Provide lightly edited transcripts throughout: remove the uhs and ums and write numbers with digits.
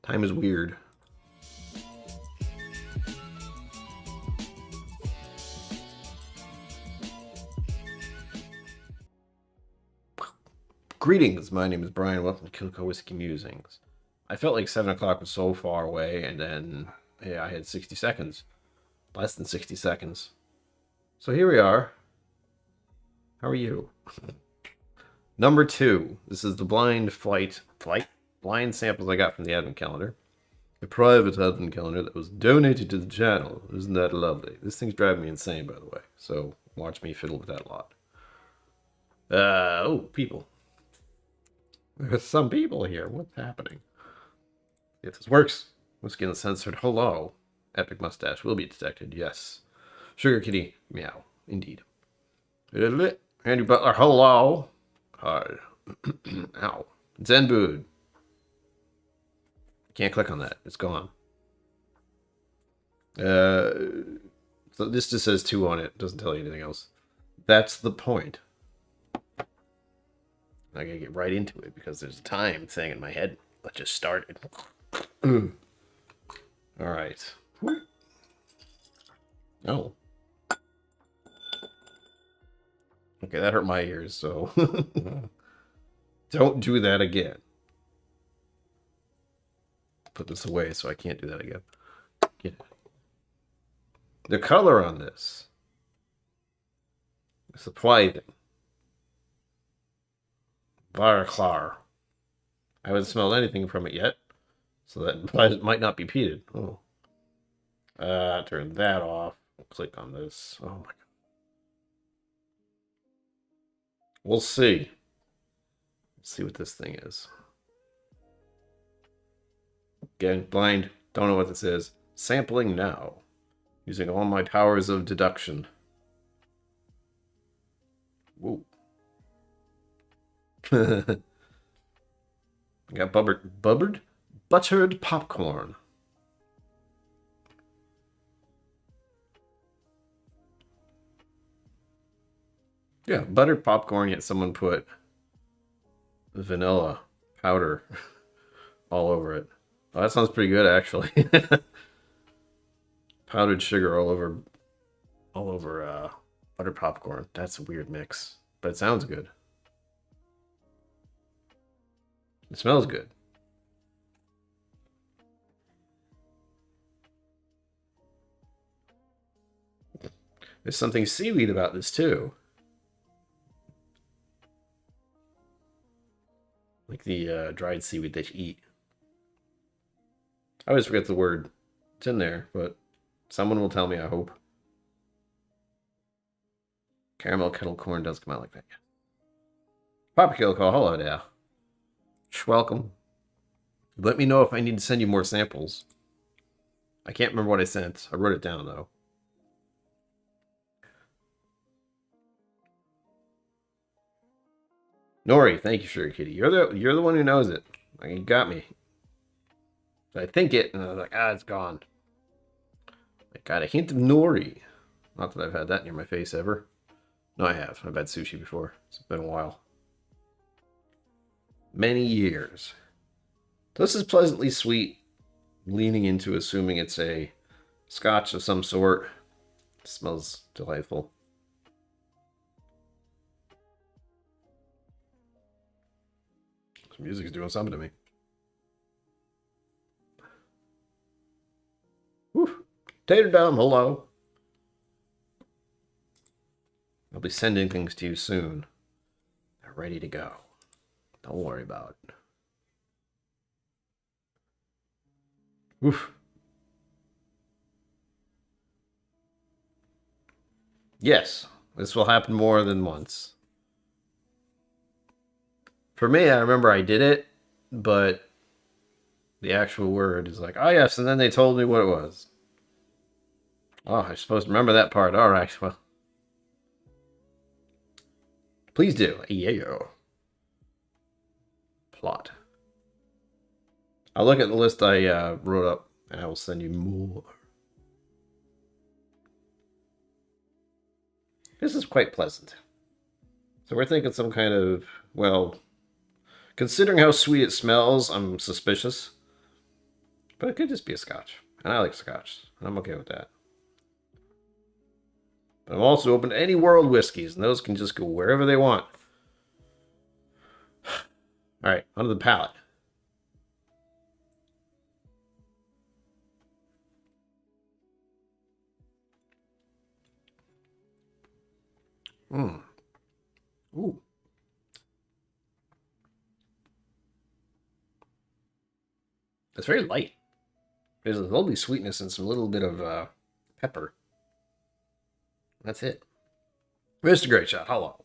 Time is weird. Greetings, my name is Brian. Welcome to KillCo Whiskey Musings. I felt like 7 o'clock was so far away, and then I had 60 seconds. Less than 60 seconds. So here we are. How are you? Number 2. This is the blind blind samples I got from the advent calendar. A private advent calendar that was donated to the channel. Isn't that lovely? This thing's driving me insane, by the way. So watch me fiddle with that a lot. Oh, people. There's some people here. What's happening? If this works, whiskey uncensored. Hello. Epic mustache will be detected. Yes. Sugar kitty. Meow. Indeed. Andy Butler. Hello. Hi. Ow. Zen Bood. Can't click on that. It's gone. So this just says 2 on it. Doesn't tell you anything else. That's the point. I gotta get right into it because there's a time thing in my head that just started. All right. Oh. Okay, that hurt my ears, so don't do that again. Put this away so I can't do that again. Get it. The color on this. Surprising. Varklar. I haven't smelled anything from it yet, so that implies it might not be peated. Oh. Turn that off. Click on this. Oh my god. We'll see. Let's see what this thing is. Again, blind. Don't know what this is. Sampling now. Using all my powers of deduction. Whoa. I got buttered popcorn. Yeah, buttered popcorn, yet someone put vanilla powder all over it. Oh, that sounds pretty good, actually. Powdered sugar all over buttered popcorn. That's a weird mix, but it sounds good. It smells good. There's something seaweed about this too. Like the dried seaweed that you eat. I always forget the word. It's in there, but someone will tell me, I hope. Caramel kettle corn does come out like that. Papa KillCo, hello there. Welcome. Let me know if I need to send you more samples. I can't remember what I sent. I wrote it down, though. Nori, thank you, Sugar Kitty. You're the one who knows it. Like, you got me. I think it, and I was like, it's gone. I got a hint of nori. Not that I've had that near my face ever. No, I have. I've had sushi before. It's been a while. Many years. This is pleasantly sweet, leaning into assuming it's a Scotch of some sort. It smells delightful. This music's doing something to me. Whew. Tater Dom, hello. I'll be sending things to you soon. They're ready to go. Don't worry about it. Oof. Yes, this will happen more than once. For me, I remember I did it, but the actual word is like, oh yes, and then they told me what it was. Oh, I'm supposed to remember that part. All right, well. Please do. Yeah. Plot. I'll look at the list I wrote up, and I will send you more. This is quite pleasant. So we're thinking some kind of, well, considering how sweet it smells, I'm suspicious. But it could just be a Scotch. And I like Scotch. And I'm okay with that. But I'm also open to any world whiskeys, and those can just go wherever they want. Alright, onto the palate. Mmm. Ooh. It's very light. There's a lovely sweetness and some little bit of pepper. That's it. Mr. Great Shot, hello.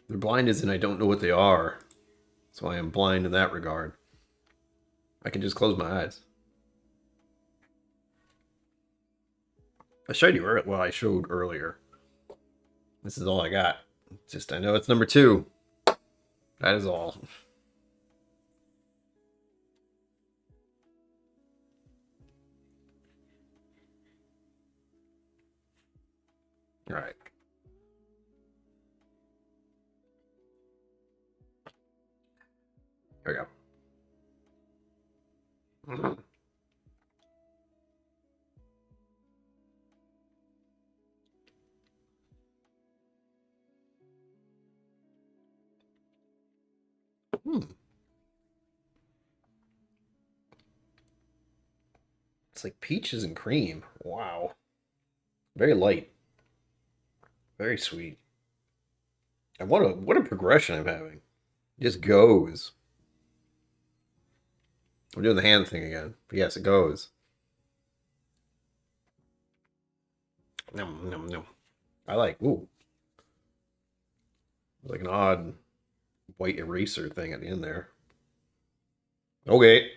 They're blind as in I don't know what they are. So I am blind in that regard. I can just close my eyes. I showed you earlier. Well, I showed earlier. This is all I got. Just I know it's number 2. That is all. All right. Here we go. It's like peaches and cream. Wow. Very light. Very sweet. And what a progression I'm having. It just goes. I'm doing the hand thing again. But yes, it goes. Nom, nom, nom. I like, ooh. Like an odd white eraser thing at the end there. Okay.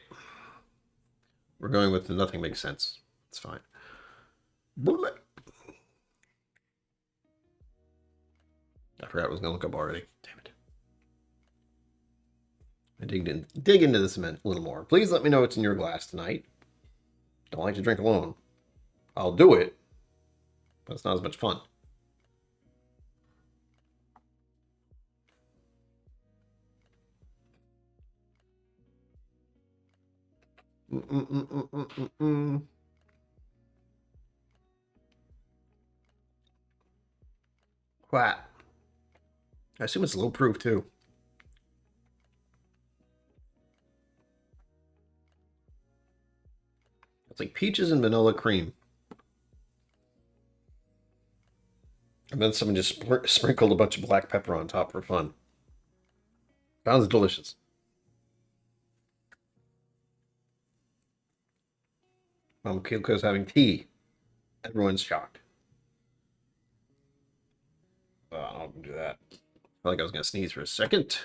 We're going with the nothing makes sense. It's fine. I forgot I was going to look up already. Damn it. I dig into this a little more. Please let me know what's in your glass tonight. Don't like to drink alone. I'll do it, but it's not as much fun. What? I assume it's low proof too. It's like peaches and vanilla cream. And then someone just sprinkled a bunch of black pepper on top for fun. Sounds delicious. KillCo's having tea. Everyone's shocked. I don't do that. I felt like I was going to sneeze for a second.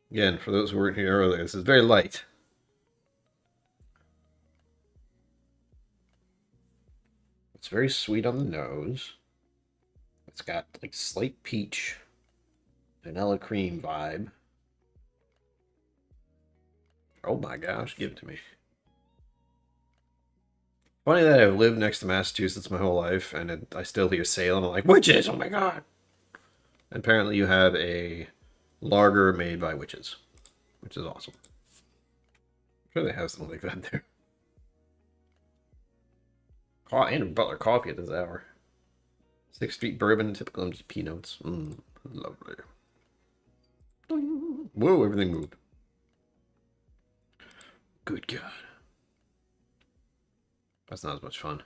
Again, for those who weren't here earlier, this is very light. It's very sweet on the nose. It's got like slight peach, vanilla cream vibe. Oh my gosh, give it to me. Funny that I've lived next to Massachusetts my whole life, and I still hear Salem. I'm like, witches! Oh my god! And apparently you have a lager made by witches, which is awesome. I'm sure they have something like that there. Andrew Butler coffee at this hour. 6th Street Bourbon, typical MGP notes. Lovely. Whoa, everything moved. Good God. That's not as much fun.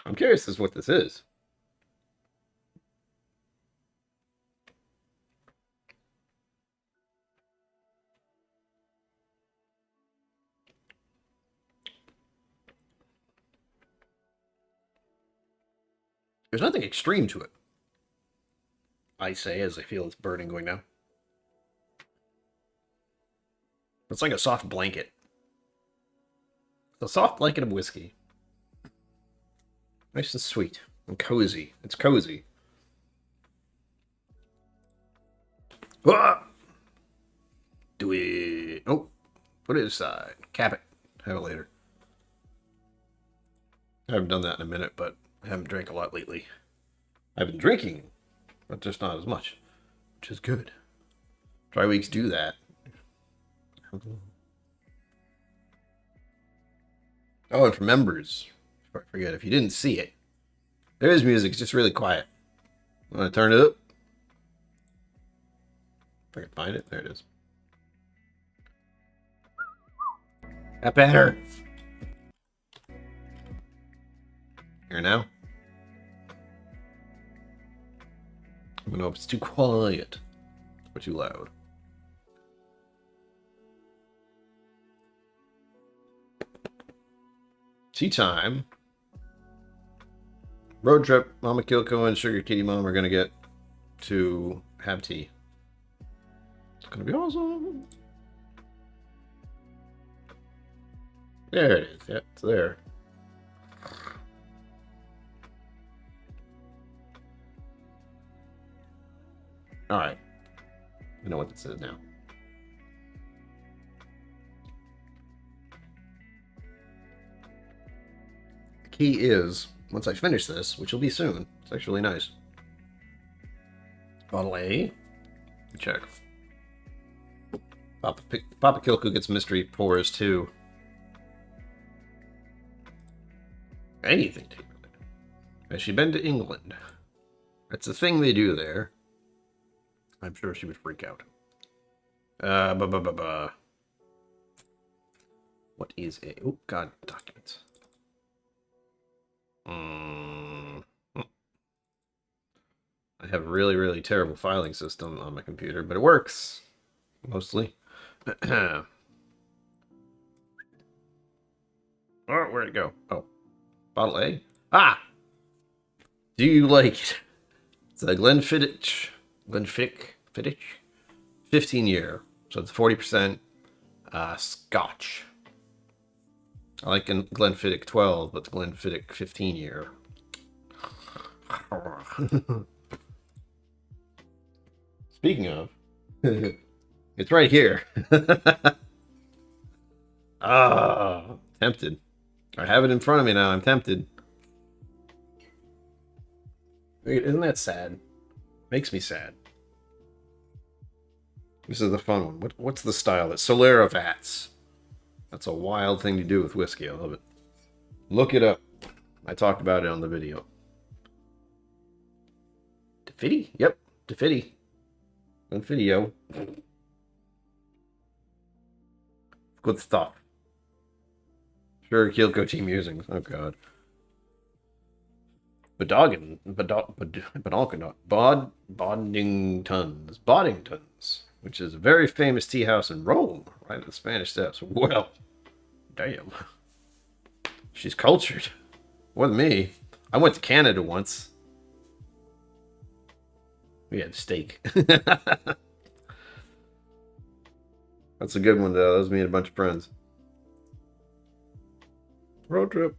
I'm curious as to what this is. There's nothing extreme to it. I say as I feel it's burning going down. It's like a soft blanket. It's a soft blanket of whiskey. Nice and sweet and cozy. It's cozy. Ah! Do it. Oh, put it aside. Cap it. Have it later. I haven't done that in a minute, but I haven't drank a lot lately. I've been drinking, but just not as much, which is good. Dry weeks do that. Oh, and for members, before I forget, if you didn't see it, there is music. It's just really quiet. Want to turn it up? If I can find it. There it is. That better. Here now. I don't know if it's too quiet or too loud. Tea time. Road trip. Mama KillCo and Sugar Kitty Mom are gonna get to have tea. It's gonna be awesome. There it is. Yeah, it's there. All right. I know what this is now. The key is, once I finish this, which will be soon, it's actually nice. Bottle A. Check. Papa KillCo gets mystery pours too. Anything to Has she been to England? That's the thing they do there. I'm sure she would freak out. What is a... Oh, God, documents. I have a really, really terrible filing system on my computer, but it works. Mostly. Oh, where'd it go? Oh. Bottle A? Ah! Do you like it? It's a Glenfiddich 15 year. So it's 40% Scotch. I like Glenfiddich 12, but the Glenfiddich 15 year. Speaking of, it's right here. Tempted. I have it in front of me now. I'm tempted. Isn't that sad? Makes me sad. This is the fun one. What's the style? It's Solera Vats. That's a wild thing to do with whiskey. I love it. Look it up. I talked about it on the video. Defitty? Yep. Defitty. Video. Good stuff. Sure, KillCo Team Musings. Oh god. Boddingtons, which is a very famous tea house in Rome, right at the Spanish Steps. Well, damn. She's cultured. More than me. I went to Canada once. We had steak. That's a good one, though. That was me and a bunch of friends. Road trip.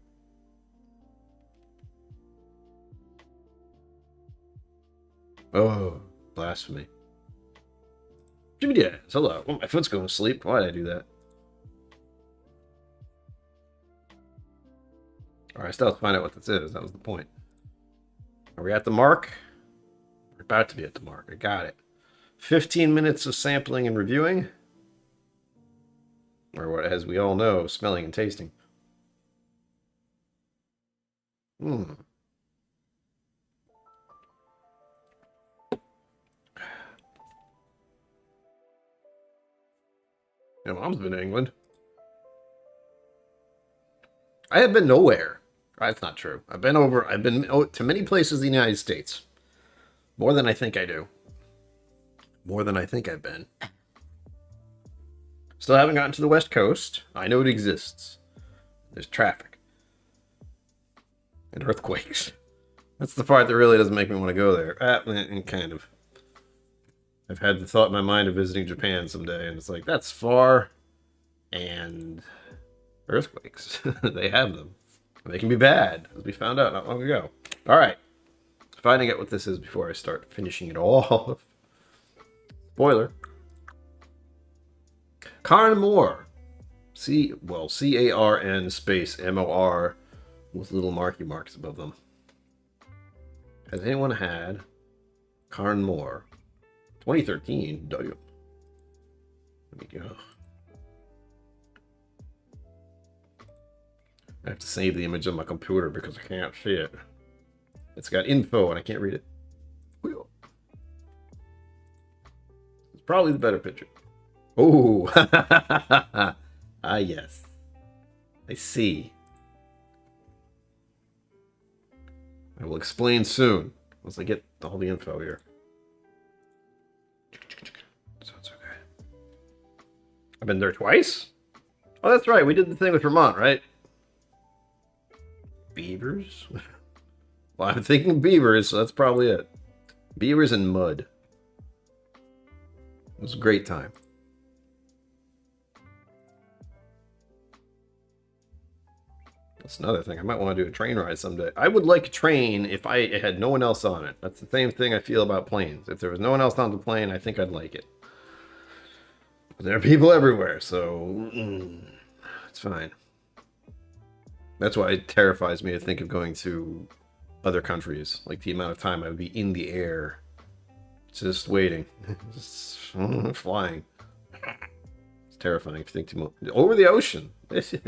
Oh, blasphemy. Jimmy Diaz, hello. Oh, my foot's going to sleep. Why did I do that? Alright, I still have to find out what this is. That was the point. Are we at the mark? We're about to be at the mark. I got it. 15 minutes of sampling and reviewing. Or what, as we all know, smelling and tasting. Yeah, Mom's been to England. I have been nowhere. That's not true. I've been to many places in the United States. More than I think I do. More than I think I've been. Still haven't gotten to the West Coast. I know it exists. There's traffic. And earthquakes. That's the part that really doesn't make me want to go there. And kind of. I've had the thought in my mind of visiting Japan someday, and it's like, that's far. And earthquakes. They have them. And they can be bad, as we found out not long ago. All right. Finding out what this is before I start finishing it all. Spoiler. Carn Moor. C-A-R-N space M-O-R with little marky marks above them. Has anyone had Carn Moor? 2013? Damn. Let me go. I have to save the image on my computer because I can't see it. It's got info and I can't read it. It's probably the better picture. Oh, ah, yes. I see. I will explain soon once I get all the info here. So it's okay. I've been there twice? Oh, that's right. We did the thing with Vermont, right? Beavers? Well, I'm thinking beavers, so that's probably it. Beavers and mud. It was a great time. That's another thing. I might want to do a train ride someday. I would like a train if I had no one else on it. That's the same thing I feel about planes. If there was no one else on the plane, I think I'd like it. But there are people everywhere, so it's fine. That's why it terrifies me to think of going to other countries. Like the amount of time I would be in the air, just waiting, just flying. It's terrifying if you think too much. Over the ocean. Let's see.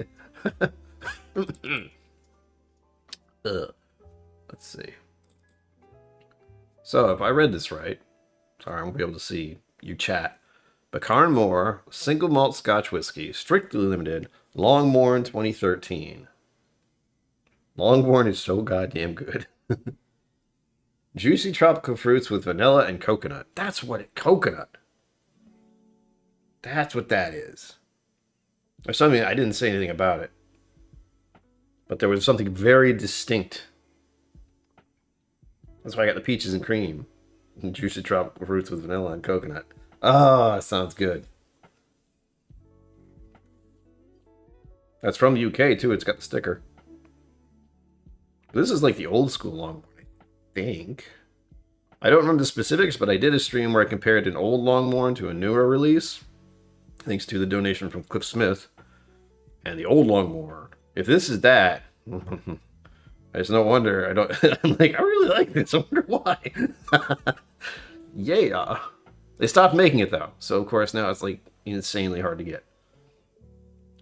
So if I read this right, sorry I won't be able to see you chat. But Carn Moor single malt Scotch whiskey, strictly limited, Longmorn 2013. Longmorn is so goddamn good. Juicy tropical fruits with vanilla and coconut. That's what it. Coconut. That's what that is. There's something I didn't say anything about it. But there was something very distinct. That's why I got the peaches and cream. And juicy tropical fruits with vanilla and coconut. Ah, that sounds good. That's from the UK too. It's got the sticker. This is like the old school Longmorn, I think. I don't remember the specifics, but I did a stream where I compared an old Longmorn to a newer release. Thanks to the donation from Cliff Smith. And the old Longmorn. If this is that, it's no wonder I don't. I'm like, I really like this. I wonder why. Yeah. They stopped making it though, so of course now it's like insanely hard to get.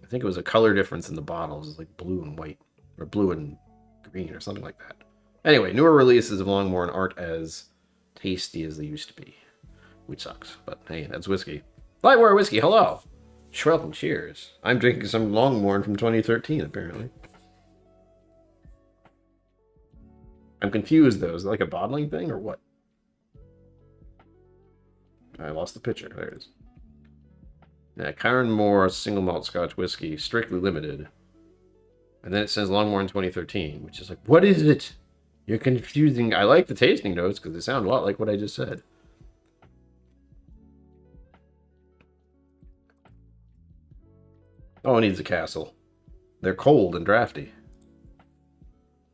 I think it was a color difference in the bottles. It's like blue and white, or blue and green, or something like that. Anyway, newer releases of Longmorn aren't as tasty as they used to be, which sucks. But hey, that's whiskey. Lightware whiskey. Hello. Welcome, cheers. I'm drinking some Longmorn from 2013, apparently. I'm confused, though. Is it like a bottling thing, or what? I lost the picture. There it is. Yeah, Carn Moor single malt Scotch whiskey, strictly limited. And then it says Longmorn 2013, which is like, what is it? You're confusing. I like the tasting notes, because they sound a lot like what I just said. Oh, it needs a castle. They're cold and drafty.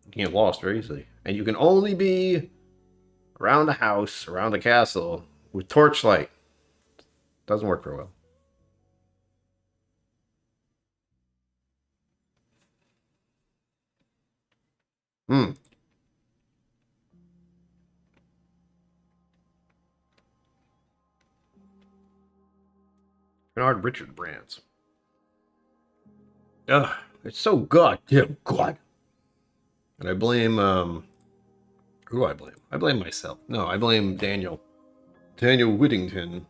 You can get lost very easily. And you can only be around the house, around the castle, with torchlight. Doesn't work very well. Bernard Richard brands. Ugh, it's so goddamn good. And I blame, who do I blame? I blame myself. No, I blame Daniel. Daniel Whittington.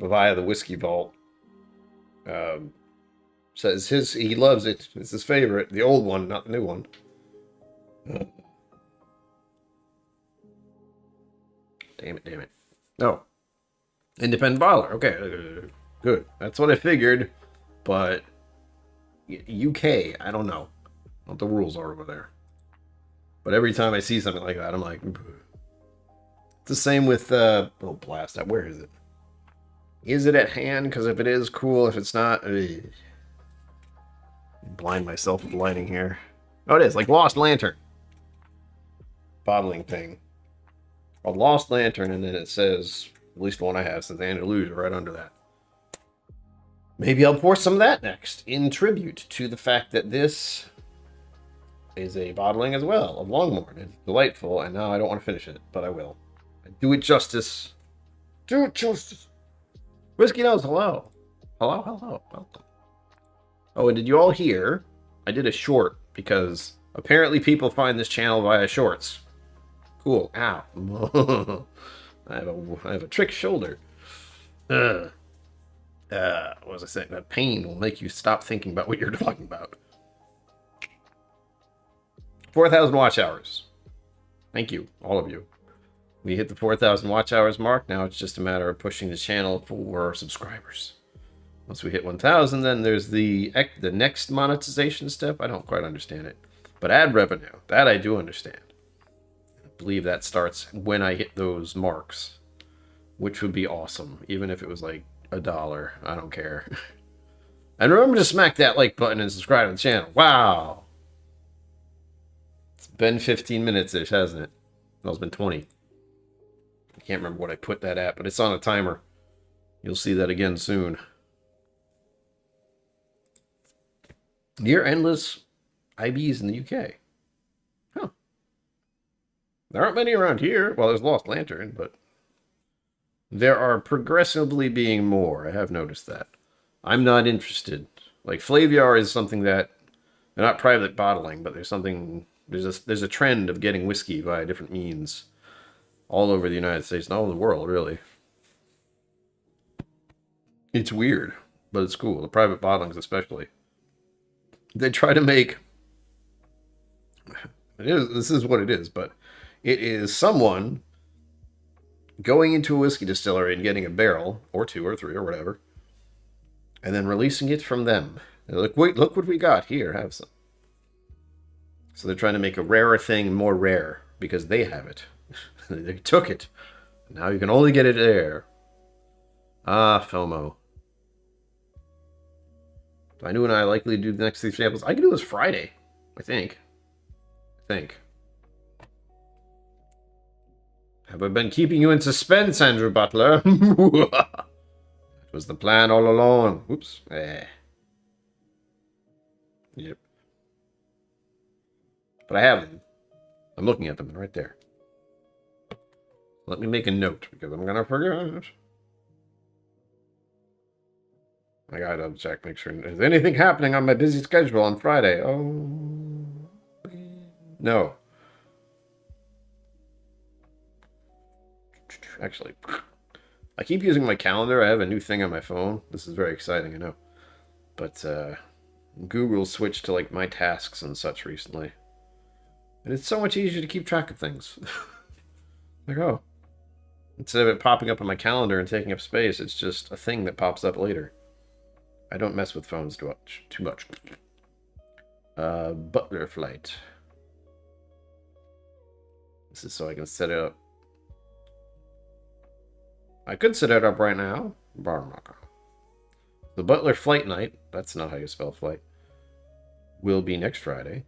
Via the Whiskey Vault. Says he loves it. It's his favorite. The old one, not the new one. Damn it. No. Independent bottler. Okay, good. That's what I figured. But UK, I don't know what the rules are over there. But every time I see something like that, I'm like, it's the same with oh blast. Where is it? Is it at hand? Because if it is, cool. If it's not, blind myself with lighting here. Oh, it is like Lost Lantern bottling thing. Called Lost Lantern, and then it says At least one I have since Andalusia, right under that. Maybe I'll pour some of that next, in tribute to the fact that this is a bottling as well of Longmorn. It's delightful, and now I don't want to finish it, but I will. I do it justice. Do it justice. Whiskey Nose, hello. Hello, hello. Welcome. Oh, and did you all hear? I did a short, because apparently people find this channel via shorts. Cool. Ow. I have a trick shoulder. What was I saying? That pain will make you stop thinking about what you're talking about. 4,000 watch hours. Thank you, all of you. We hit the 4,000 watch hours mark. Now it's just a matter of pushing the channel for subscribers. Once we hit 1,000, then there's the next monetization step. I don't quite understand it. But ad revenue, that I do understand. I believe that starts when I hit those marks, which would be awesome, even if it was like $1. I don't care. And remember to smack that like button and subscribe to the channel. Wow. It's been 15 minutes-ish, hasn't it? No, it's been 20. I can't remember what I put that at, but it's on a timer. You'll see that again soon. Near endless IBs in the UK. Huh. There aren't many around here. Well, there's Lost Lantern, but there are progressively being more. I have noticed that. I'm not interested. Like, Flaviar is something that, they're not private bottling, but there's something, there's a trend of getting whiskey via different means all over the United States and all over the world, really. It's weird, but it's cool. The private bottlings especially. They try to make, this is what it is, but it is someone going into a whiskey distillery and getting a barrel, or 2 or 3 or whatever, and then releasing it from them. They're like, wait, look what we got here, have some. So they're trying to make a rarer thing more rare, because they have it. They took it. Now you can only get it there. Ah, FOMO. Do I know when I likely to do the next 3 samples? I can do this Friday, I think. Have I been keeping you in suspense, Andrew Butler? That was the plan all along. Oops. Yep. But I have them. I'm looking at them right there. Let me make a note, because I'm going to forget. I gotta double check, make sure. Is anything happening on my busy schedule on Friday? Oh, no. Actually, I keep using my calendar. I have a new thing on my phone. This is very exciting, I know. But Google switched to like my tasks and such recently. And it's so much easier to keep track of things. Like, oh. Instead of it popping up on my calendar and taking up space, it's just a thing that pops up later. I don't mess with phones too much. Butler flight. This is so I can set it up. I could set it up right now. The Butler flight night, that's not how you spell flight, will be next Friday.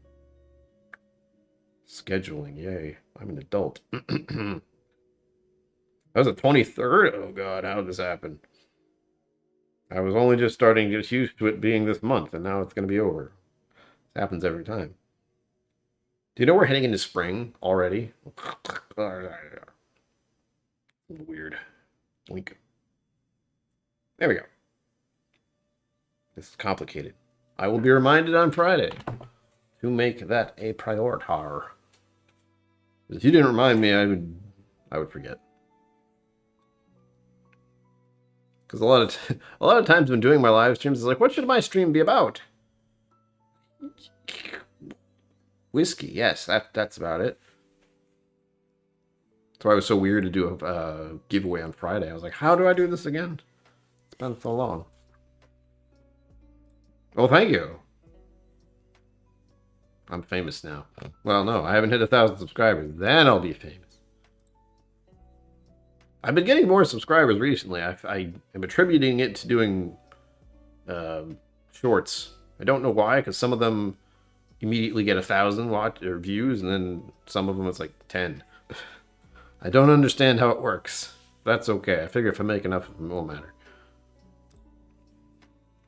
Scheduling, yay. I'm an adult. That was the 23rd? Oh god, how did this happen? I was only just starting to get used to it being this month, and now it's going to be over. It happens every time. Do you know we're heading into spring already? Weird. Link. There we go. This is complicated. I will be reminded on Friday to make that a priority. If you didn't remind me, I would forget. Because a lot of times when doing my live streams, it's like, what should my stream be about? Whiskey, yes, that's about it. That's why it was so weird to do a giveaway on Friday. I was like, how do I do this again? It's been so long. Oh, thank you. I'm famous now. Well, no, I haven't hit 1,000 subscribers. Then I'll be famous. I've been getting more subscribers recently. I am attributing it to doing shorts. I don't know why, because some of them immediately get 1,000 watch or views, and then some of them it's like 10. I don't understand how it works, that's okay. I figure if I make enough, it won't matter.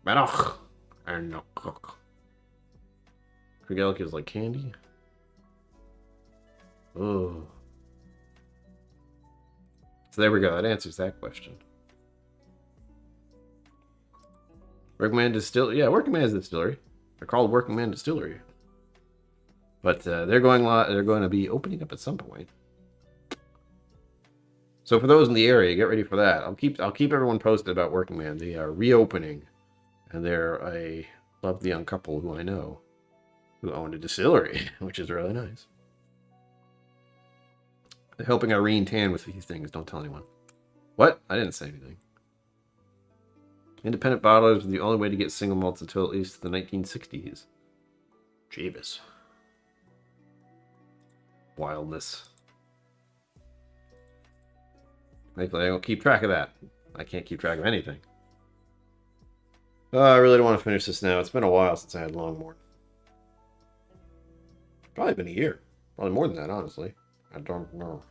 Manoch. Krigelic is like candy. Oh. So there we go. That answers that question. Working Man Distillery. Yeah, Working Man's Distillery. They're called Working Man Distillery. But they're going to be opening up at some point. So for those in the area, get ready for that. I'll keep everyone posted about Working Man. They are reopening, and they're a lovely young couple who I know who own a distillery, which is really nice. They're helping Irene Tan with these things. Don't tell anyone. What? I didn't say anything. Independent bottlers were the only way to get single malts until at least the 1960s. Jeebus. Wildness. Thankfully, I don't keep track of that. I can't keep track of anything. I really don't want to finish this now. It's been a while since I had Longmorn. Probably been a year. Probably more than that, honestly. I don't know.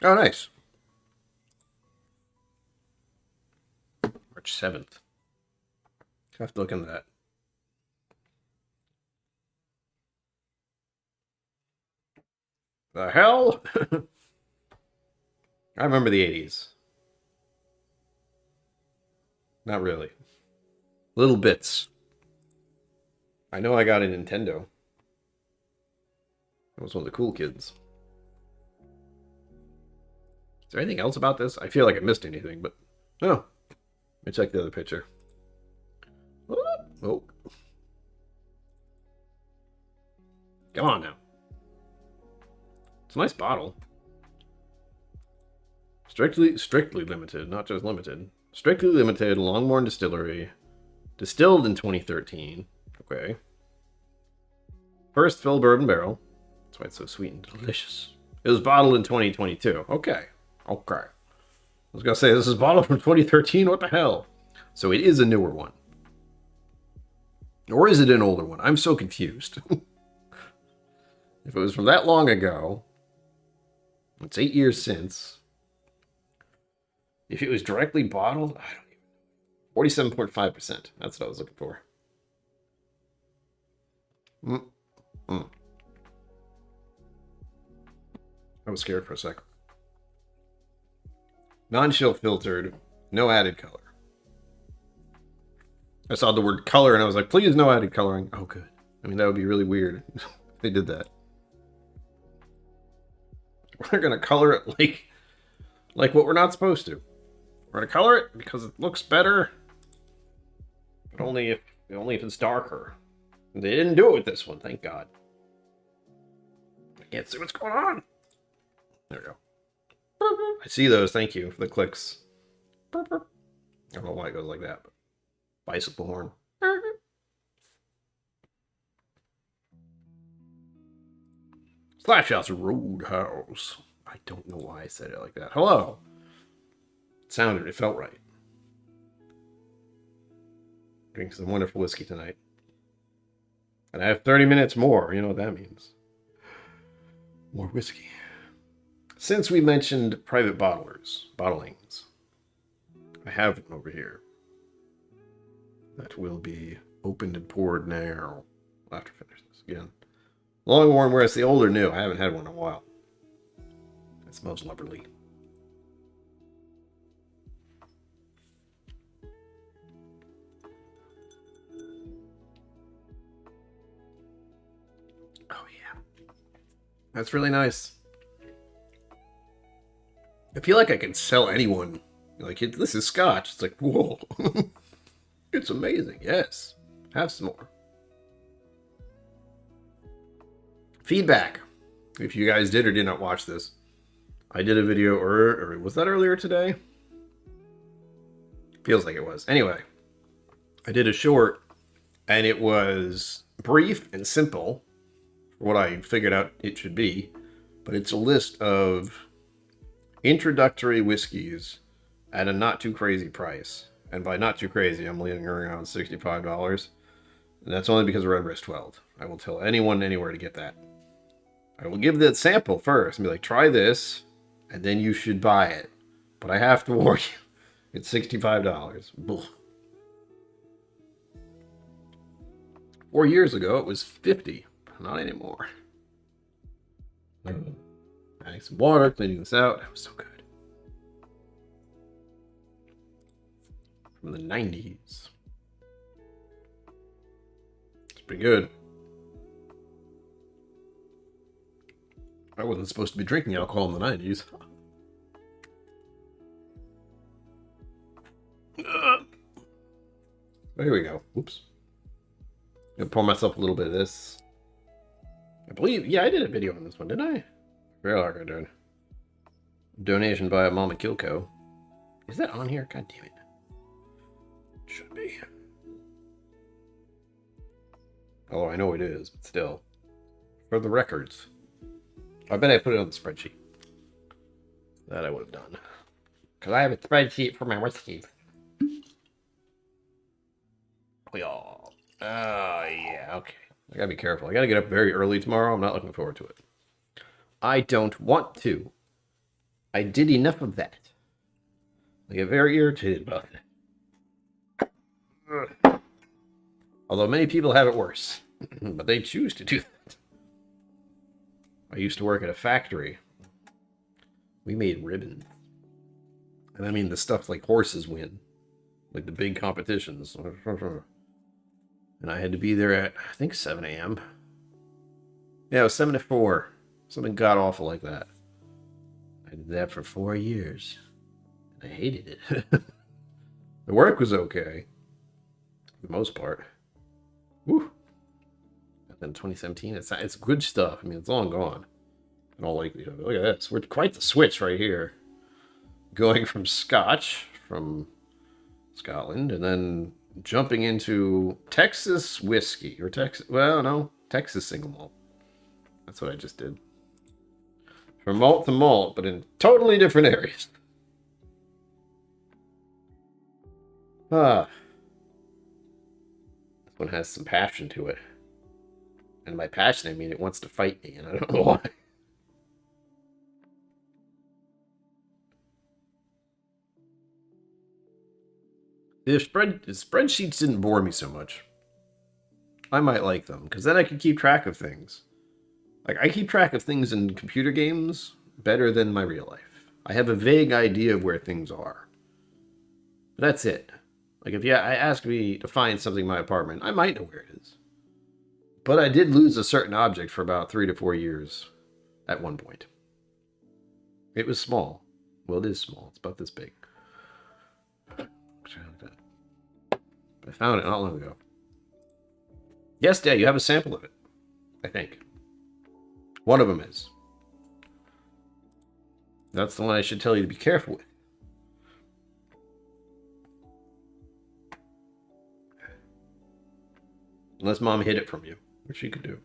Oh, nice. March 7th. I have to look into that. The hell? I remember the 80s. Not really. Little bits. I know I got a Nintendo. I was one of the cool kids. Is there anything else about this? I feel like I missed anything, but no. Let me check the other picture. Oh. Come on now. It's a nice bottle. Strictly limited, not just limited. Strictly limited, Longmorn Distillery. Distilled in 2013. Okay. First fill bourbon barrel. That's why it's so sweet and delicious. It was bottled in 2022. Okay. I was going to say, this is bottled from 2013? What the hell? So it is a newer one. Or is it an older one? I'm so confused. If it was from that long ago, it's 8 years since. If it was directly bottled, I don't even know. 47.5%. That's what I was looking for. I was scared for a second. Non-chill filtered, no added color. I saw the word color and I was like, please no added coloring. Oh, good. I mean, that would be really weird if they did that. We're going to color it like what we're not supposed to. We're going to color it because it looks better, but only if it's darker. They didn't do it with this one, thank God. I can't see what's going on. There we go. I see those. Thank you for the clicks. I don't know why it goes like that, but bicycle horn. Slash House Roadhouse. I don't know why I said it like that. Hello. It felt right. Drink some wonderful whiskey tonight. And I have 30 minutes more. You know what that means. More whiskey. Since we mentioned private bottlings, I have one over here that will be opened and poured now. I'll have to finish this again. Longmorn, whereas the older new. I haven't had one in a while. It smells lovely. Oh yeah, that's really nice. I feel like I can sell anyone. Like, this is Scotch. It's like, whoa. It's amazing. Yes. Have some more. Feedback. If you guys did or did not watch this, I did a video, or was that earlier today? Feels like it was. Anyway, I did a short, and it was brief and simple for what I figured out it should be, but it's a list of introductory whiskeys at a not too crazy price. And by not too crazy, I'm leaving around $65. And that's only because of Red Wrist 12. I will tell anyone anywhere to get that. I will give the sample first and be like, try this, and then you should buy it. But I have to warn you, it's $65. Ugh. 4 years ago, it was $50. Not anymore. Adding some water, cleaning this out. That was so good. From the 90s. It's pretty good. I wasn't supposed to be drinking alcohol in the 90s. Here we go. Oops. I'm gonna pour myself a little bit of this. I believe, yeah, I did a video on this one, didn't I? Very like I did. Donation by a mom at KillCo. Is that on here? God damn it. Should be. Although I know it is, but still. For the records. I bet I put it on the spreadsheet. That I would have done. Because I have a spreadsheet for my whiskey. Oh, yeah, okay. I gotta be careful. I gotta get up very early tomorrow. I'm not looking forward to it. I don't want to. I did enough of that. I get very irritated about it. Although many people have it worse. But they choose to do that. I used to work at a factory. We made ribbons. And I mean the stuff like horses win. Like the big competitions. And I had to be there at, I think, 7 a.m. Yeah, it was 7 to 4. Something god awful like that. I did that for 4 years. And I hated it. The work was okay. For the most part. Woo. And then 2017, it's good stuff. I mean, it's long gone. In all likelihood. Look at this. We're quite the switch right here. Going from Scotch, from Scotland, and then jumping into Texas whiskey. Or Texas, well, no, Texas single malt. That's what I just did. From malt to malt, but in totally different areas. This one has some passion to it. And by passion, I mean it wants to fight me, and I don't know why. If spreadsheets didn't bore me so much, I might like them, because then I could keep track of things. Like, I keep track of things in computer games better than my real life. I have a vague idea of where things are. But that's it. Like, if I ask me to find something in my apartment, I might know where it is. But I did lose a certain object for about 3 to 4 years at one point. It was small. Well, it is small. It's about this big. I found it not long ago. Yes, Dad, you have a sample of it. I think. One of them is. That's the one I should tell you to be careful with. Unless Mom hid it from you, which she could do.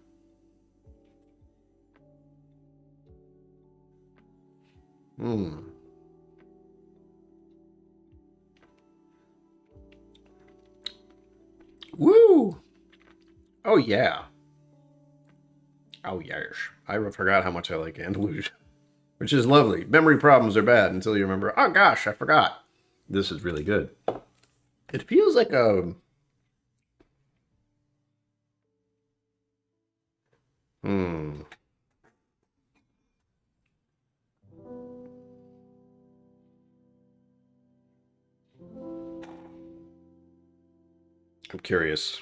Woo! Oh, yeah. Oh, yes. I forgot how much I like Andalusia. Which is lovely. Memory problems are bad until you remember, oh gosh, I forgot. This is really good. It feels like a... I'm curious.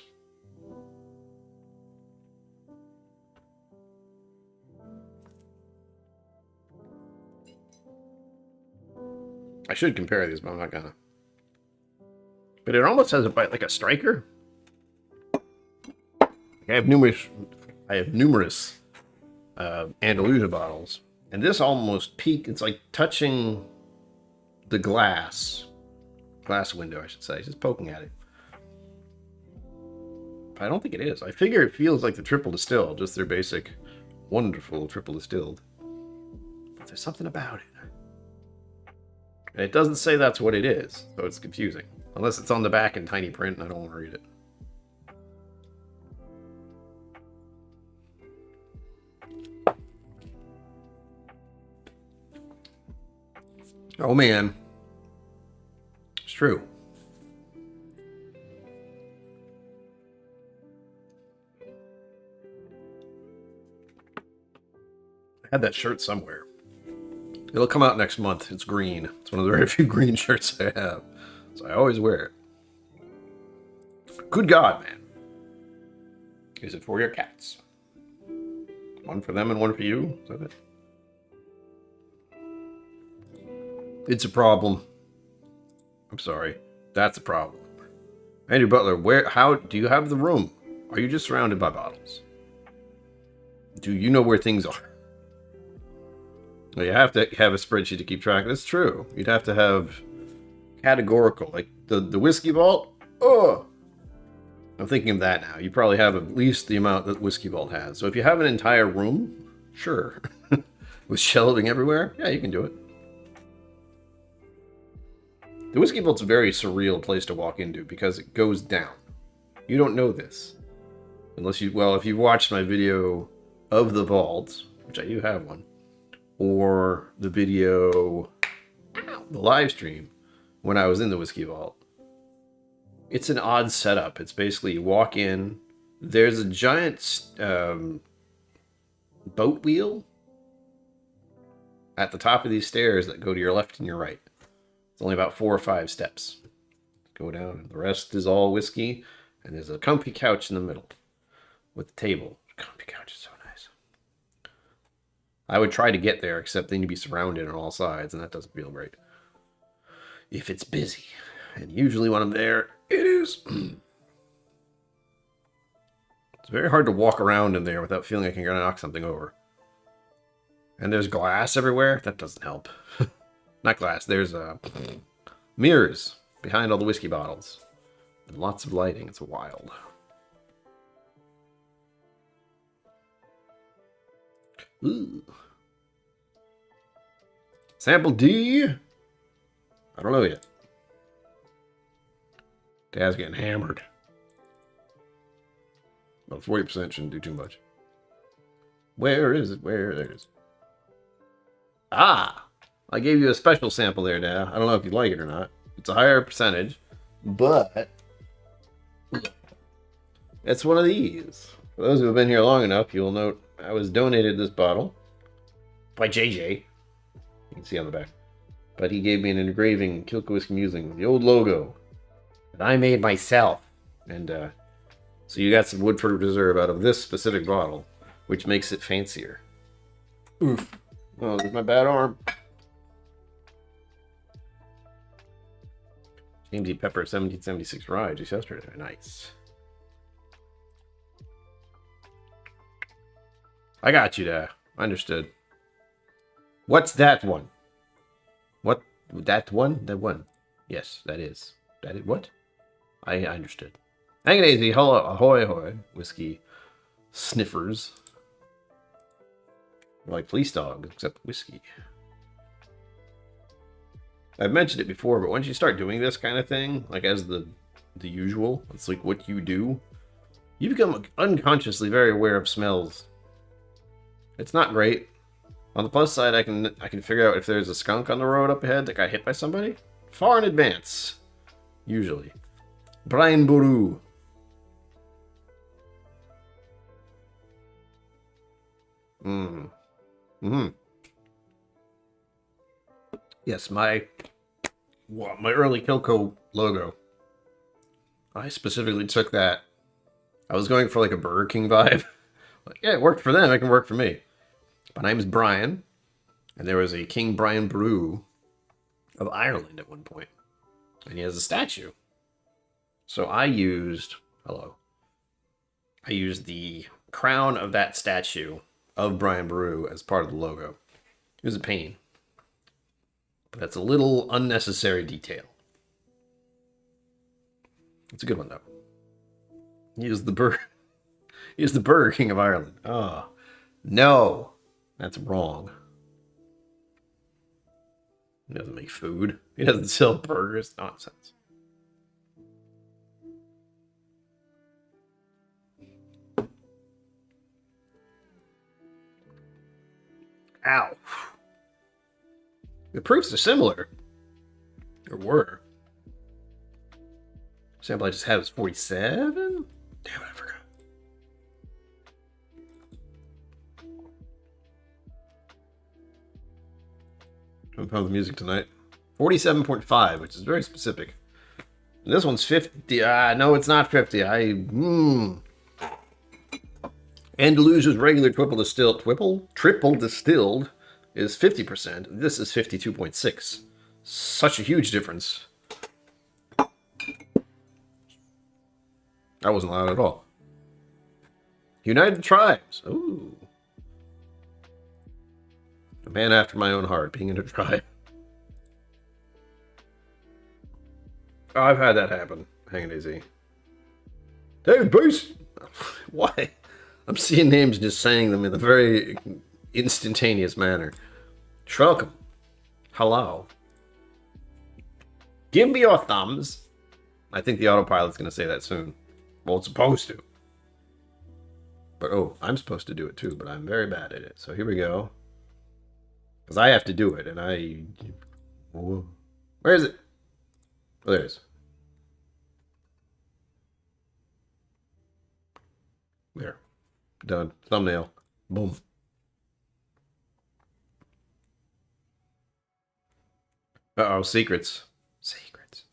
I should compare these, but I'm not gonna. But it almost has a bite like a striker. I have numerous Andalusia bottles, and this almost peak. It's like touching the glass window, I should say, just poking at it. But I don't think it is. I figure it feels like the triple distilled, just their basic, wonderful triple distilled. But there's something about it. And it doesn't say that's what it is, so it's confusing. Unless it's on the back in tiny print and I don't want to read it. Oh man. It's true. I had that shirt somewhere. It'll come out next month. It's green. It's one of the very few green shirts I have. So I always wear it. Good God, man. Is it for your cats? One for them and one for you? Is that it? It's a problem. I'm sorry. That's a problem. Andrew Butler, how do you have the room? Are you just surrounded by bottles? Do you know where things are? Well, you have to have a spreadsheet to keep track. That's true. You'd have to have categorical, like the whiskey vault. Oh, I'm thinking of that now. You probably have at least the amount that whiskey vault has. So if you have an entire room, sure, with shelving everywhere, yeah, you can do it. The whiskey vault's a very surreal place to walk into because it goes down. You don't know this unless if you've watched my video of the vault, which I do have one, or the video, the live stream when I was in the whiskey vault. It's an odd setup. It's basically you walk in, there's a giant boat wheel at the top of these stairs that go to your left and your right. It's only about 4 or 5 steps. Go down, and the rest is all whiskey, and there's a comfy couch in the middle with a table. The comfy couch is so nice. I would try to get there, except then you'd be surrounded on all sides, and that doesn't feel great. If it's busy. And usually when I'm there, it is. It's very hard to walk around in there without feeling like you're going to knock something over. And there's glass everywhere. That doesn't help. Not glass. There's mirrors behind all the whiskey bottles. And lots of lighting. It's wild. Ooh. Sample D? I don't know yet. Dad's getting hammered. Well, 40% shouldn't do too much. Where is it? There it is. Ah! I gave you a special sample there, Dad. I don't know if you like it or not. It's a higher percentage, but it's one of these. For those who have been here long enough, you'll note I was donated this bottle by JJ. You can see on the back. But he gave me an engraving, KillCo Whiskey Musings, the old logo that I made myself. And so you got some Woodford Reserve out of this specific bottle, which makes it fancier. Oof. Oh, there's my bad arm. James E. Pepper, 1776 rye, just yesterday. Nice. I got you there. Understood. What's that one? What? That one? That one. Yes, that is. That is what? I understood. Hang it easy. Ahoy, ahoy. Whiskey sniffers. Like police dogs, except whiskey. I've mentioned it before, but once you start doing this kind of thing, like as the usual, it's like what you do, you become unconsciously very aware of smells. It's not great. On the plus side, I can figure out if there's a skunk on the road up ahead that got hit by somebody far in advance, usually. Brian Boru. Yes, my early KillCo logo. I specifically took that. I was going for like a Burger King vibe. Like, yeah, it worked for them. It can work for me. My name is Brian, and there was a King Brian Boru of Ireland at one point, and he has a statue. So I used the crown of that statue of Brian Boru as part of the logo. It was a pain. But that's a little unnecessary detail. It's a good one, though. He is the Burger King of Ireland. Oh, no. That's wrong. He doesn't make food. He doesn't sell burgers. Nonsense. Ow. The proofs are similar. Or were. Sample I just had was 47? Damn it, I forgot. Compound the music tonight. 47.5, which is very specific. And this one's 50. No, it's not 50. Andalusia's regular triple distilled is 50%. This is 52.6. Such a huge difference. That wasn't loud at all. United Tribes. Ooh. A man after my own heart, being in a tribe. Oh, I've had that happen. Hang it easy. David Bruce! Why? I'm seeing names and just saying them in a very instantaneous manner. Welcome. Hello. Give me your thumbs. I think the autopilot's going to say that soon. Well, it's supposed to. But, oh, I'm supposed to do it too, but I'm very bad at it. So here we go. Because I have to do it, and I... Where is it? Oh, there it is. There. Done. Thumbnail. Boom. Uh-oh, secrets. Secrets.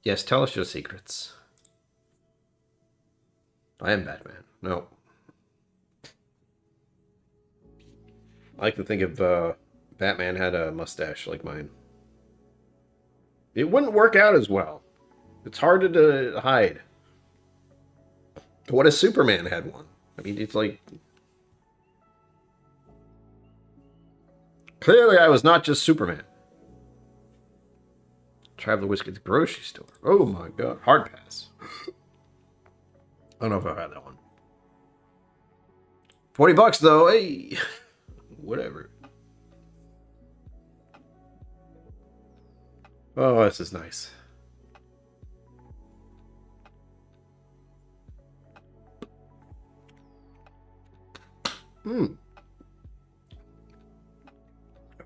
Yes, tell us your secrets. I am Batman. No. I like to think if Batman had a mustache like mine. It wouldn't work out as well. It's harder to hide. What if Superman had one? I mean, it's like... Clearly, I was not just Superman. Traveler Whiskey at the grocery store. Oh my god. Hard pass. I don't know if I've had that one. $20 though. Hey. Whatever. Oh, this is nice. Oh,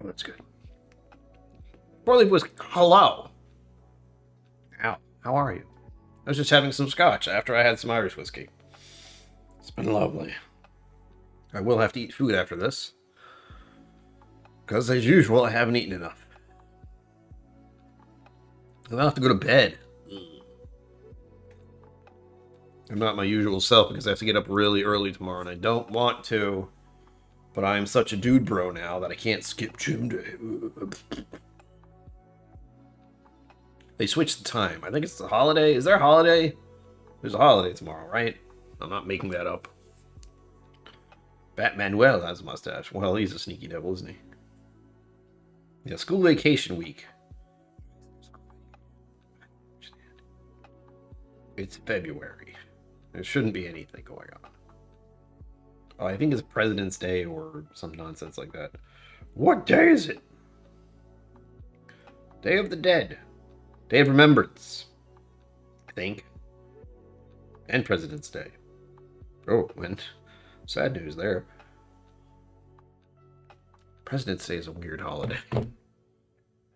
that's good. Four-leaf whiskey. Hello. Ow. How are you? I was just having some scotch after I had some Irish whiskey. It's been lovely. I will have to eat food after this. Because, as usual, I haven't eaten enough. I'll have to go to bed. I'm not my usual self because I have to get up really early tomorrow, and I don't want to. But I'm such a dude bro now that I can't skip gym day. They switched the time. I think it's the holiday. Is there a holiday? There's a holiday tomorrow, right? I'm not making that up. Batmanuel has a mustache. Well, he's a sneaky devil, isn't he? Yeah, school vacation week. It's February. There shouldn't be anything going on. Oh, I think it's President's Day or some nonsense like that. What day is it? Day of the Dead. Day of Remembrance. I think. And President's Day. Oh, and sad news there. President's Day is a weird holiday.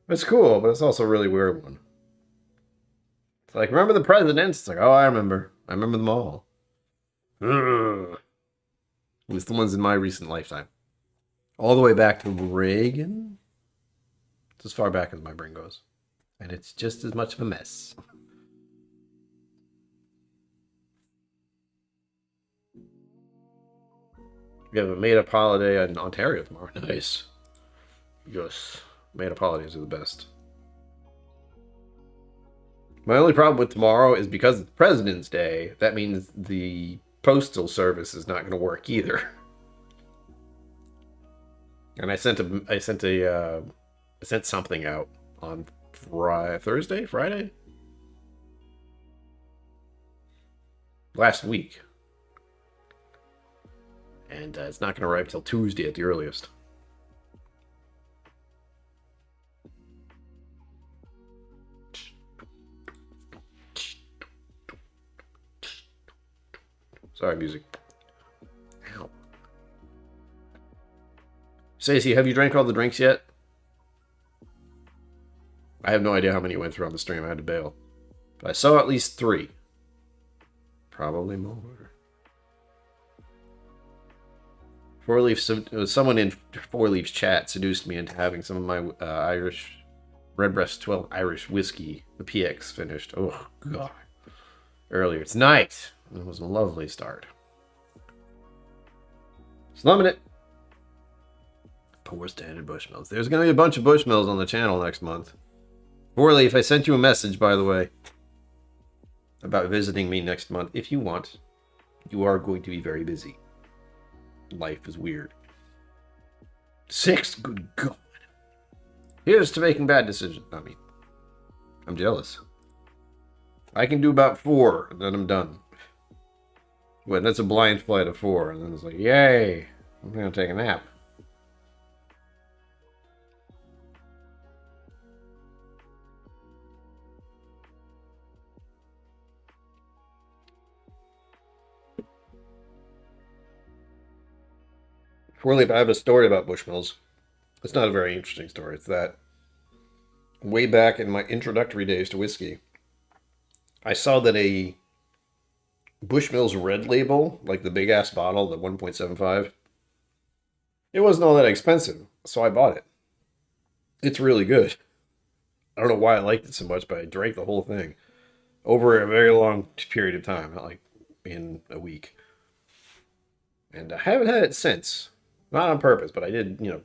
It's cool, but it's also a really weird one. It's like, remember the presidents? It's like, oh, I remember. I remember them all. Ugh. At least the ones in my recent lifetime. All the way back to Reagan. It's as far back as my brain goes. And it's just as much of a mess. We have a made-up holiday in Ontario tomorrow. Nice. Yes. Made-up holidays are the best. My only problem with tomorrow is because it's President's Day, that means the postal service is not going to work either. And I sent something out on Friday? Last week. And it's not going to arrive till Tuesday at the earliest. Sorry, music. Ow. Stacey, have you drank all the drinks yet? I have no idea how many went through on the stream. I had to bail. But I saw at least 3. Probably more. Four Leafs. Someone in Four Leafs chat seduced me into having some of my Irish Redbreast 12 Irish whiskey, the PX, finished. Oh god! Earlier tonight. It was a lovely start. Slumming it. Poor standard Bushmills. There's going to be a bunch of Bushmills on the channel next month. Four Leaf, I sent you a message, by the way, about visiting me next month. If you want, you are going to be very busy. Life is weird. 6, good god. Here's to making bad decisions. I mean, I'm jealous. I can do about 4, and then I'm done. Wait, that's a blind flight of 4, and then it's like, yay, I'm gonna take a nap. Four Leaf, I have a story about Bushmills. It's not a very interesting story. It's that way back in my introductory days to whiskey, I saw that a Bushmills red label, like the big ass bottle, the 1.75, it wasn't all that expensive, so I bought it. It's really good. I don't know why I liked it so much, but I drank the whole thing over a very long period of time, not like in a week. And I haven't had it since. Not on purpose, but I did, you know.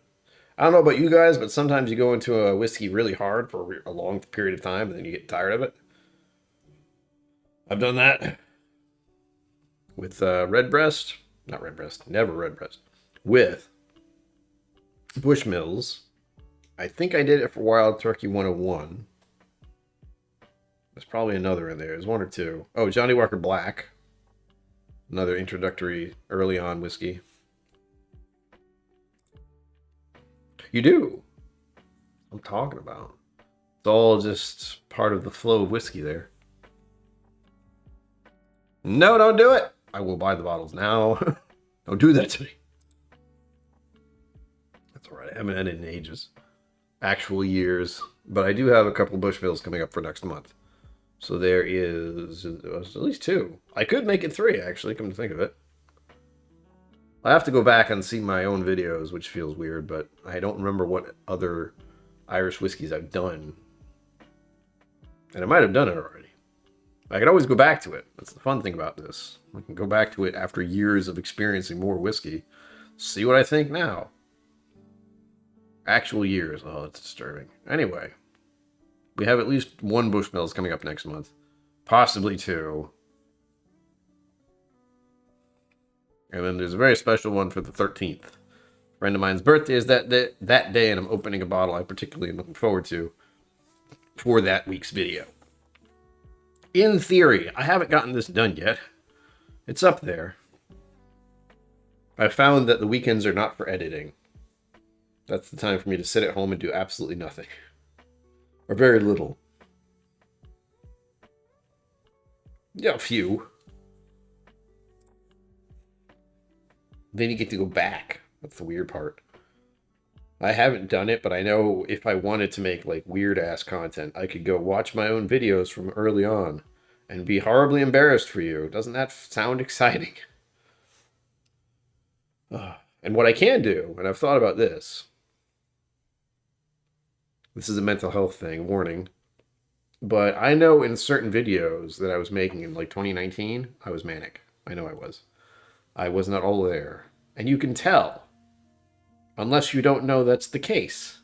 I don't know about you guys, but sometimes you go into a whiskey really hard for a long period of time, and then you get tired of it. I've done that with Redbreast. Not Redbreast. Never Redbreast. With Bushmills. I think I did it for Wild Turkey 101. There's probably another in there. There's 1 or 2. Oh, Johnny Walker Black. Another introductory early on whiskey. You do. I'm talking about. It's all just part of the flow of whiskey there. No, don't do it. I will buy the bottles now. Don't do that to me. That's all right. I haven't had it in ages. Actual years. But I do have a couple Bushmills coming up for next month. So there is at least 2. I could make it 3, actually, come to think of it. I have to go back and see my own videos, which feels weird, but I don't remember what other Irish whiskeys I've done. And I might have done it already. I can always go back to it. That's the fun thing about this. I can go back to it after years of experiencing more whiskey. See what I think now. Actual years. Oh, that's disturbing. Anyway. We have at least 1 Bushmills coming up next month. Possibly 2. And then there's a very special one for the 13th. A friend of mine's birthday is that day, and I'm opening a bottle I particularly am looking forward to for that week's video. In theory, I haven't gotten this done yet. It's up there. I found that the weekends are not for editing. That's the time for me to sit at home and do absolutely nothing. Or very little. Yeah, a few. Then you get to go back. That's the weird part. I haven't done it, but I know if I wanted to make like weird ass content, I could go watch my own videos from early on and be horribly embarrassed for you. Doesn't that sound exciting? And what I can do, and I've thought about this. This is a mental health thing, warning. But I know in certain videos that I was making in like 2019, I was manic. I know I was. I was not all there. And you can tell. Unless you don't know that's the case.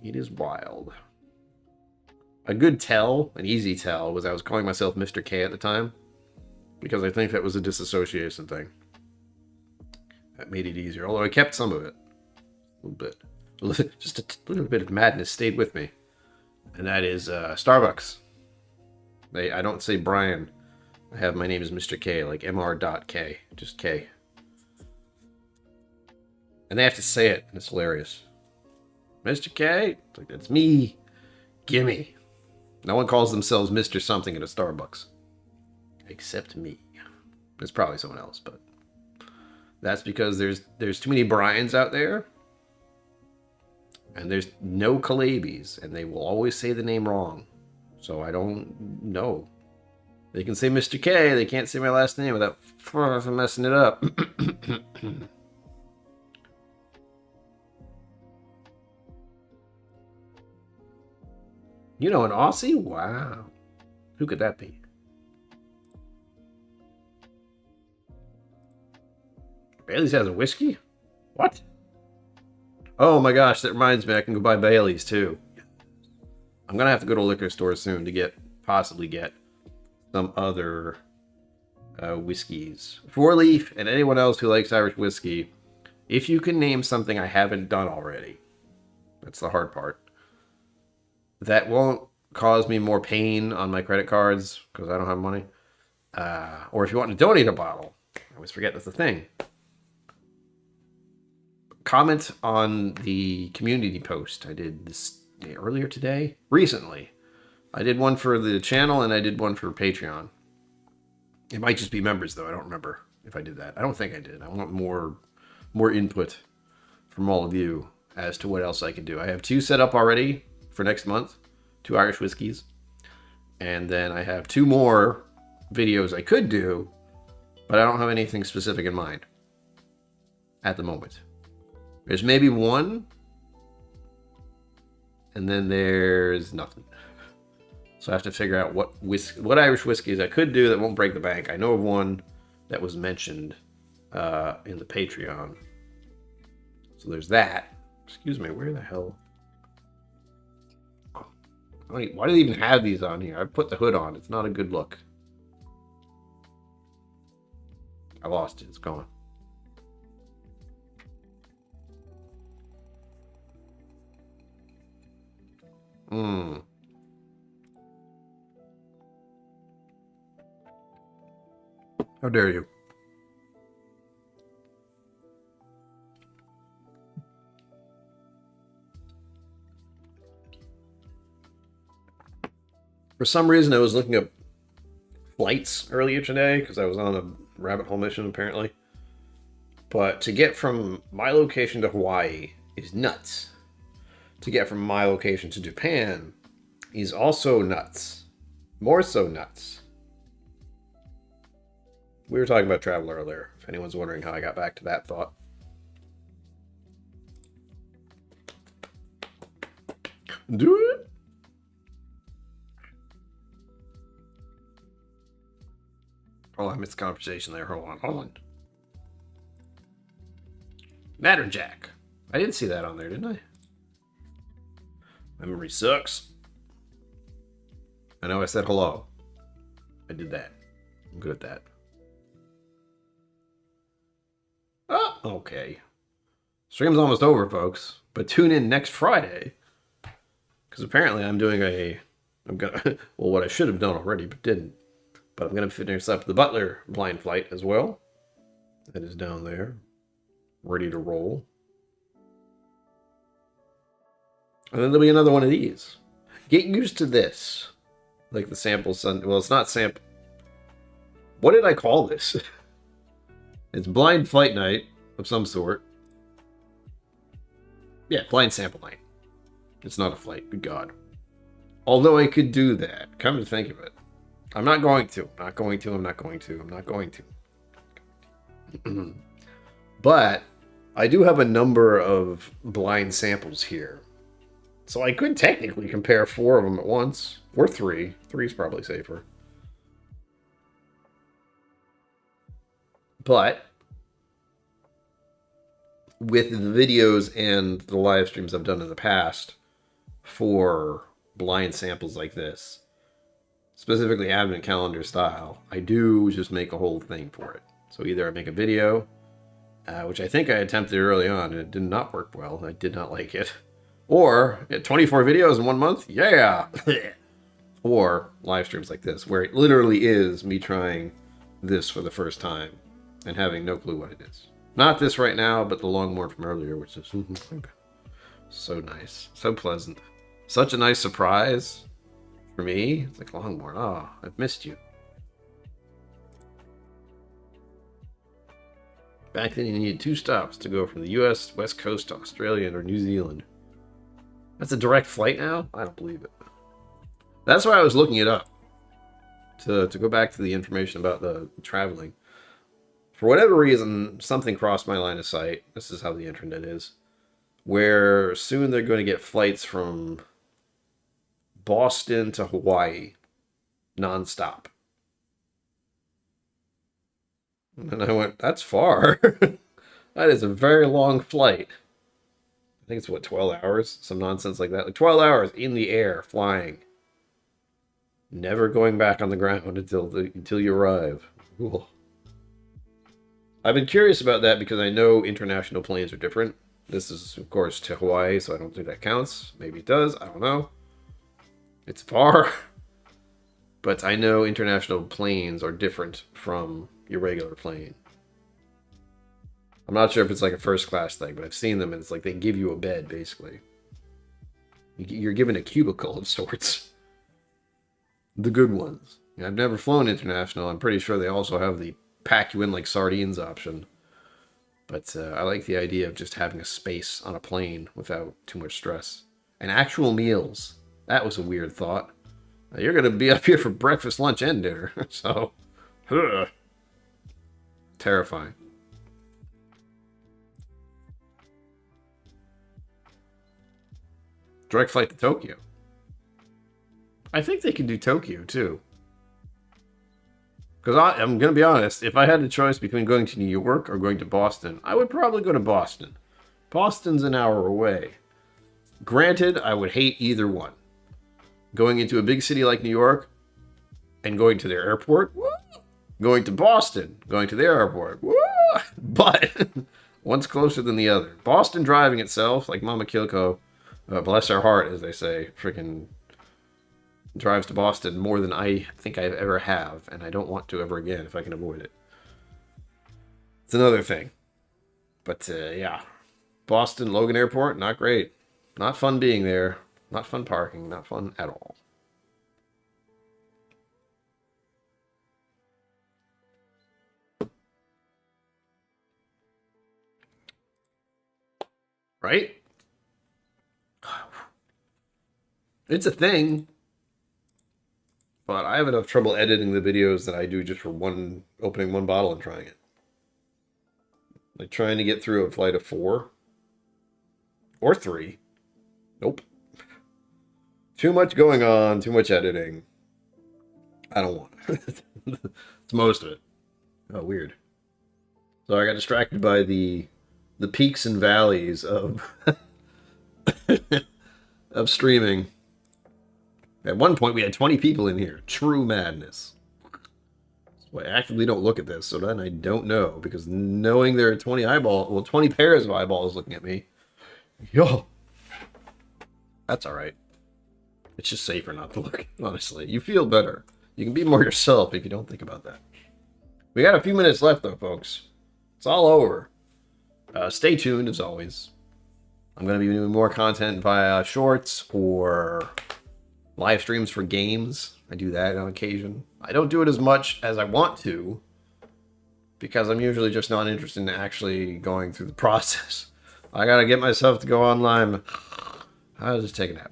It is wild. A good tell, an easy tell, was I was calling myself Mr. K at the time. Because I think that was a disassociation thing. That made it easier. Although I kept some of it. A little bit. Just a little bit of madness stayed with me. And that is Starbucks. I don't say Brian. I have my name is Mr. K, like Mr.K, just K. And they have to say it, and it's hilarious. Mr. K? It's like, that's me. Gimme. No one calls themselves Mr. something at a Starbucks. except me. There's probably someone else, but that's because there's too many Brians out there, and there's no Calabys, and they will always say the name wrong. So I don't know. They can say Mr. K, they can't say my last name without messing it up. You know an Aussie? Wow. Who could that be? Bailey's has a whiskey? What? Oh my gosh, that reminds me, I can go buy Bailey's too. I'm gonna have to go to a liquor store soon to possibly get some other whiskeys. Four Leaf and anyone else who likes Irish whiskey, if you can name something I haven't done already, that's the hard part. That won't cause me more pain on my credit cards because I don't have money. Or if you want to donate a bottle, I always forget that's the thing. Comment on the community post I did this earlier today. Recently. I did one for the channel and I did one for Patreon. It might just be members though. I don't remember if I did that. I don't think I did. I want more input from all of you as to what else I could do. I have 2 set up already for next month. 2 Irish whiskeys. And then I have 2 more videos I could do, but I don't have anything specific in mind at the moment. There's maybe 1, and then there's nothing. So I have to figure out what Irish whiskeys I could do that won't break the bank. I know of one that was mentioned in the Patreon. So there's that. Excuse me, where the hell? Why do they even have these on here? I put the hood on. It's not a good look. I lost it. It's gone. How dare you? For some reason, I was looking up flights earlier today because I was on a rabbit hole mission, apparently. But to get from my location to Hawaii is nuts. To get from my location to Japan is also nuts. More so nuts. We were talking about travel earlier, if anyone's wondering how I got back to that thought. Do it! Oh, I missed the conversation there. Hold on. Matterjack. I didn't see that on there, didn't I? My memory sucks. I know I said hello. I did that. I'm good at that. Oh, okay. Stream's almost over, folks. But tune in next Friday. Because apparently I'm doing well, what I should have done already, but didn't. But I'm going to finish up the Butler blind flight as well. That is down there. Ready to roll. And then there'll be another one of these. Get used to this. Like the sample sun. Well, it's not sample. What did I call this? It's blind flight night of some sort. Yeah, blind sample night. It's not a flight. Good God. Although I could do that. Come to think of it. I'm not going to. I'm not going to. But I do have a number of blind samples here. So I could technically compare 4 of them at once. Or 3. 3 is probably safer. But with the videos and the live streams I've done in the past for blind samples like this, specifically advent calendar style, I do just make a whole thing for it. So either I make a video, which I think I attempted early on and it did not work well. I did not like it. Or 24 videos in 1 month? Yeah! Or live streams like this, where it literally is me trying this for the first time and having no clue what it is. Not this right now, but the Longmorn from earlier, which is so nice. So pleasant. Such a nice surprise for me. It's like, Longmorn, oh, I've missed you. Back then, you needed 2 stops to go from the U.S. West Coast to Australia or New Zealand. That's a direct flight now? I don't believe it. That's why I was looking it up. To go back to the information about the traveling. For whatever reason, something crossed my line of sight. This is how the internet is. Where soon they're going to get flights from Boston to Hawaii. Non-stop. And I went, that's far. That is a very long flight. I think it's, what, 12 hours? Some nonsense like that. Like 12 hours in the air, flying. Never going back on the ground until you arrive. Cool. I've been curious about that because I know international planes are different. This is, of course, to Hawaii, so I don't think that counts. Maybe it does. I don't know. It's far. But I know international planes are different from your regular plane. I'm not sure if it's like a first class thing, but I've seen them and it's like they give you a bed, basically. You're given a cubicle of sorts. The good ones. I've never flown international. I'm pretty sure they also have the pack you in like sardines option. But I like the idea of just having a space on a plane without too much stress. And actual meals. That was a weird thought. You're going to be up here for breakfast, lunch, and dinner. So, terrifying. Direct flight to Tokyo. I think they can do Tokyo, too. Because I'm going to be honest, if I had the choice between going to New York or going to Boston, I would probably go to Boston. Boston's an hour away. Granted, I would hate either one. Going into a big city like New York and going to their airport. Woo! Going to Boston, going to their airport. Woo! But one's closer than the other. Boston driving itself, like Mama KillCo, bless her heart, as they say, freaking drives to Boston more than I think I ever have, and I don't want to ever again if I can avoid it. It's another thing. But, yeah. Boston, Logan Airport, not great. Not fun being there. Not fun parking. Not fun at all. Right? It's a thing. But I have enough trouble editing the videos that I do just for opening one bottle and trying it. Like trying to get through a flight of 4. Or 3. Nope. Too much going on, too much editing. I don't want it. It's most of it. Oh, weird. So I got distracted by the peaks and valleys of of streaming. At one point, we had 20 people in here. True madness. So I actively don't look at this, so then I don't know. Because knowing there are 20 pairs of eyeballs looking at me. Yo. That's alright. It's just safer not to look, honestly. You feel better. You can be more yourself if you don't think about that. We got a few minutes left, though, folks. It's all over. Stay tuned, as always. I'm going to be doing more content via shorts or live streams for games. I do that on occasion. I don't do it as much as I want to because I'm usually just not interested in actually going through the process. I got to get myself to go online. I'll just take a nap.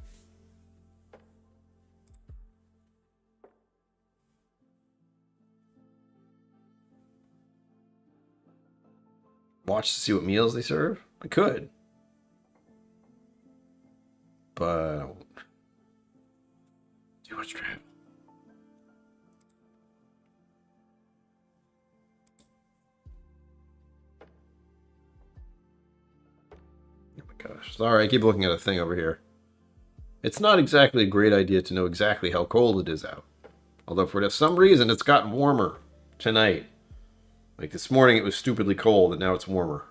Watch to see what meals they serve? I could. But too much travel. Oh my gosh. Sorry, I keep looking at a thing over here. It's not exactly a great idea to know exactly how cold it is out. Although for some reason it's gotten warmer tonight. Like this morning it was stupidly cold and now it's warmer.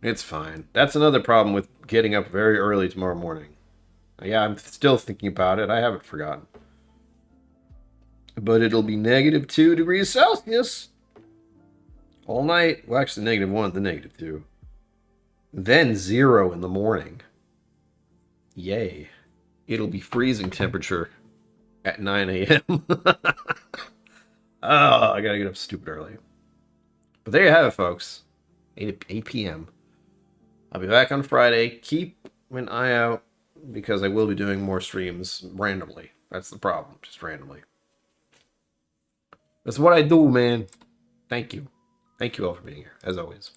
It's fine. That's another problem with getting up very early tomorrow morning. Yeah, I'm still thinking about it. I haven't forgotten. But it'll be -2 degrees Celsius. All night. Well, actually, -1, then -2. Then 0 in the morning. Yay. It'll be freezing temperature at 9 a.m. Oh, I gotta get up stupid early. But there you have it, folks. 8 p.m. I'll be back on Friday. Keep an eye out because I will be doing more streams randomly. That's the problem, just randomly. That's what I do, man. Thank you. Thank you all for being here, as always.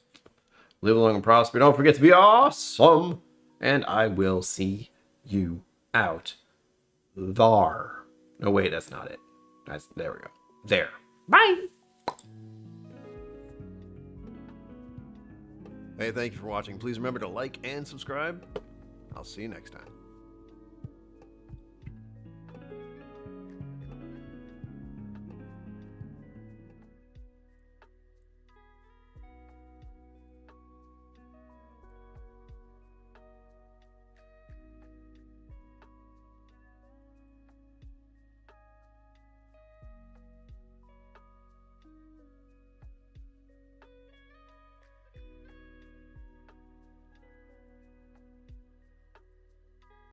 Live long and prosper. Don't forget to be awesome. And I will see you out there. No, wait, that's not it. There we go. There. Bye. Hey, thank you for watching. Please remember to like and subscribe. I'll see you next time.